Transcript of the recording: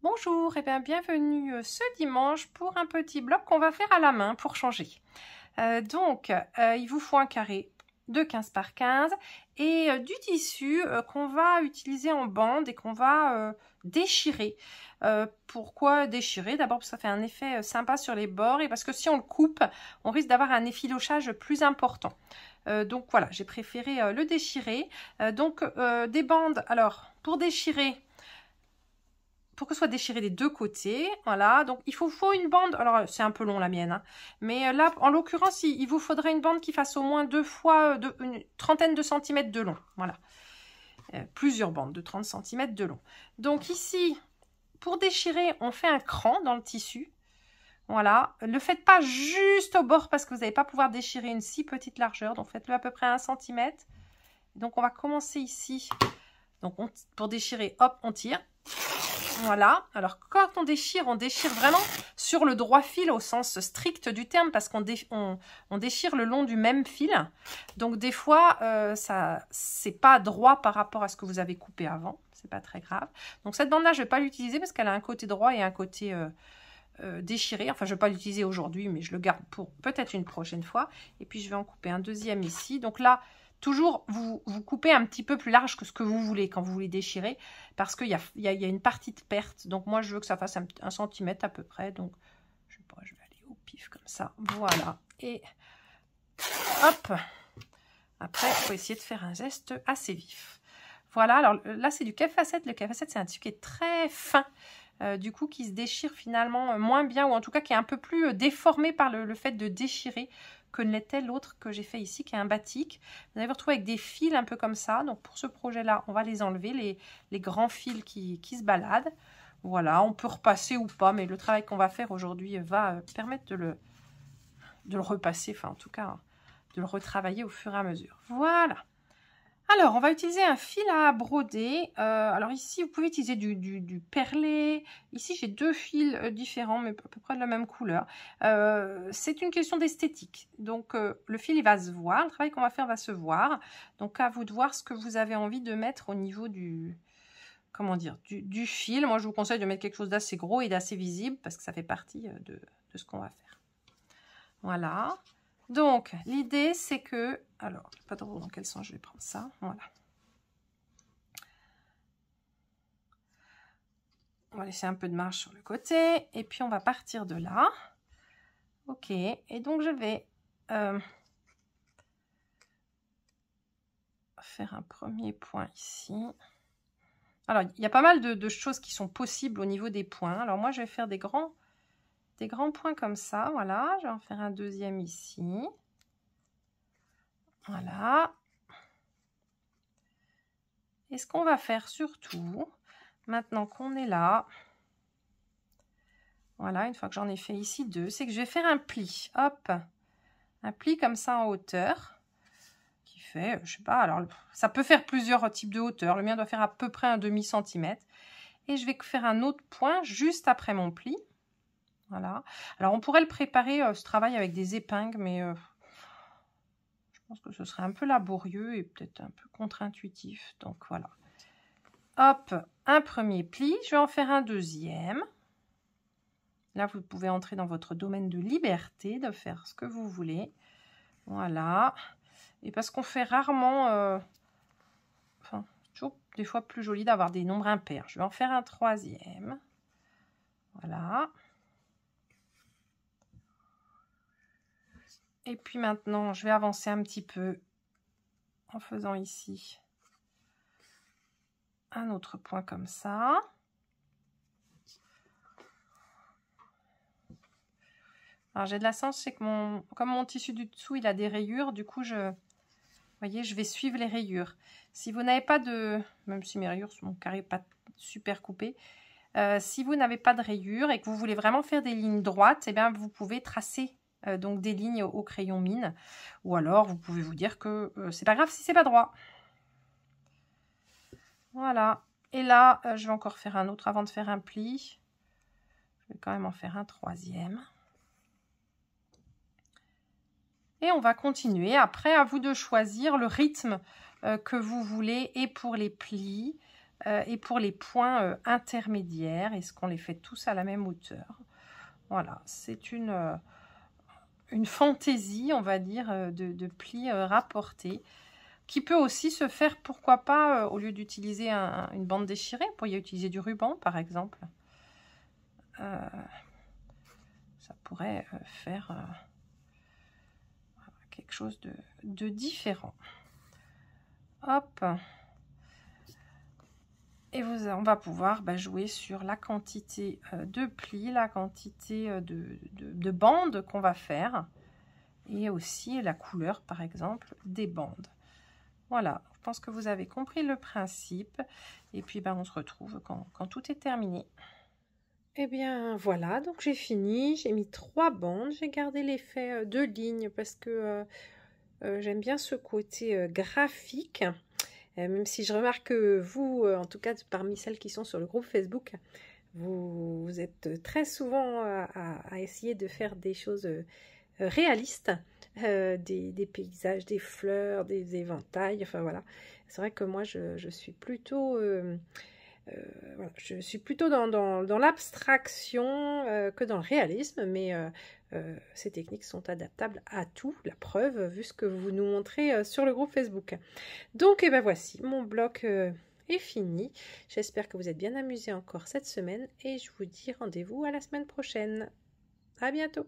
Bonjour et bien bienvenue ce dimanche pour un petit bloc qu'on va faire à la main pour changer. Il vous faut un carré de 15 par 15 et du tissu qu'on va utiliser en bande et qu'on va déchirer. Pourquoi déchirer? D'abord parce que ça fait un effet sympa sur les bords et parce que si on le coupe, on risque d'avoir un effilochage plus important. Donc voilà, j'ai préféré le déchirer. Des bandes, alors pour déchirer, pour que ce soit déchiré des deux côtés, voilà, donc il faut une bande, alors c'est un peu long la mienne, hein, mais là, en l'occurrence, il vous faudrait une bande qui fasse au moins deux fois une trentaine de centimètres de long, voilà, plusieurs bandes de 30 cm de long. Donc ici, pour déchirer, on fait un cran dans le tissu, voilà, ne le faites pas juste au bord parce que vous n'allez pas pouvoir déchirer une si petite largeur, donc faites-le à peu près 1 cm. Donc on va commencer ici, donc pour déchirer, hop, on tire. Voilà, alors quand on déchire vraiment sur le droit fil au sens strict du terme parce qu'on déchire le long du même fil. Donc des fois, c'est pas droit par rapport à ce que vous avez coupé avant, c'est pas très grave. Donc cette bande-là, je vais pas l'utiliser parce qu'elle a un côté droit et un côté déchiré. Enfin, je vais pas l'utiliser aujourd'hui, mais je le garde pour peut-être une prochaine fois. Et puis je vais en couper un deuxième ici. Donc là, toujours, vous coupez un petit peu plus large que ce que vous voulez quand vous voulez déchirer, parce qu'il y a une partie de perte. Donc moi, je veux que ça fasse 1 centimètre à peu près. Donc, je sais pas, je vais aller au pif comme ça. Voilà. Et hop. Après, il faut essayer de faire un geste assez vif. Voilà. Alors là, c'est du café-facette. Le café-facette, c'est un tissu qui est très fin. Du coup, qui se déchire finalement moins bien, ou en tout cas qui est un peu plus déformé par le fait de déchirer que ne l'était l'autre que j'ai fait ici, qui est un batik. Vous allez vous retrouver avec des fils un peu comme ça. Donc pour ce projet-là, on va les enlever, les grands fils qui se baladent. Voilà, on peut repasser ou pas, mais le travail qu'on va faire aujourd'hui va permettre de le repasser, enfin en tout cas, de le retravailler au fur et à mesure. Voilà. Alors, on va utiliser un fil à broder. Alors ici, vous pouvez utiliser du perlé. Ici, j'ai deux fils différents, mais à peu près de la même couleur. C'est une question d'esthétique. Donc, le fil, il va se voir. Le travail qu'on va faire va se voir. Donc, à vous de voir ce que vous avez envie de mettre au niveau du fil. Moi, je vous conseille de mettre quelque chose d'assez gros et d'assez visible parce que ça fait partie de ce qu'on va faire. Voilà. Donc, l'idée, c'est que... Alors, je ne sais pas trop dans quel sens je vais prendre ça. Voilà. On va laisser un peu de marge sur le côté. Et puis, on va partir de là. OK. Et donc, je vais faire un premier point ici. Alors, il y a pas mal de choses qui sont possibles au niveau des points. Alors, moi, je vais faire des grands points comme ça. Voilà. Je vais en faire un deuxième ici. Voilà. Et ce qu'on va faire surtout, maintenant qu'on est là, voilà, une fois que j'en ai fait ici deux, c'est que je vais faire un pli. Hop, un pli comme ça en hauteur, qui fait, je sais pas, alors ça peut faire plusieurs types de hauteur. Le mien doit faire à peu près un demi-centimètre. Et je vais faire un autre point juste après mon pli. Voilà. Alors on pourrait le préparer, ce travail avec des épingles, mais... je pense que ce serait un peu laborieux et peut-être un peu contre-intuitif. Donc voilà. Hop, un premier pli. Je vais en faire un deuxième. Là, vous pouvez entrer dans votre domaine de liberté, de faire ce que vous voulez. Voilà. Et parce qu'on fait rarement... enfin, toujours des fois plus joli d'avoir des nombres impairs. Je vais en faire un troisième. Voilà. Et puis maintenant, je vais avancer un petit peu en faisant ici un autre point comme ça. Alors j'ai de la chance, c'est que comme mon tissu du dessous, il a des rayures, du coup, vous voyez, je vais suivre les rayures. Si vous n'avez pas de... Même si mes rayures, mon carré n'est pas super coupé. Si vous n'avez pas de rayures et que vous voulez vraiment faire des lignes droites, eh bien, vous pouvez tracer donc des lignes au crayon mine. Ou alors, vous pouvez vous dire que c'est pas grave si c'est pas droit. Voilà. Et là, je vais encore faire un autre avant de faire un pli. Je vais quand même en faire un troisième. Et on va continuer. Après, à vous de choisir le rythme que vous voulez et pour les plis. et pour les points intermédiaires, est-ce qu'on les fait tous à la même hauteur? Voilà, c'est une fantaisie, on va dire, de plis rapportés, qui peut aussi se faire, pourquoi pas, au lieu d'utiliser une bande déchirée, vous pourriez utiliser du ruban, par exemple. Ça pourrait faire quelque chose de différent. Hop. Et on va pouvoir jouer sur la quantité de plis, la quantité de bandes qu'on va faire. Et aussi la couleur, par exemple, des bandes. Voilà, je pense que vous avez compris le principe. Et puis, on se retrouve quand tout est terminé. Eh bien, voilà, donc j'ai fini. J'ai mis 3 bandes. J'ai gardé l'effet de ligne parce que j'aime bien ce côté graphique. Même si je remarque que vous, en tout cas parmi celles qui sont sur le groupe Facebook, vous êtes très souvent à essayer de faire des choses réalistes, des paysages, des fleurs, des éventails, enfin voilà. C'est vrai que moi je suis plutôt voilà, je suis plutôt dans l'abstraction que dans le réalisme, mais ces techniques sont adaptables à tout, la preuve, vu ce que vous nous montrez sur le groupe Facebook. Donc, et ben voici, mon bloc est fini. J'espère que vous êtes bien amusés encore cette semaine et je vous dis rendez-vous à la semaine prochaine. À bientôt!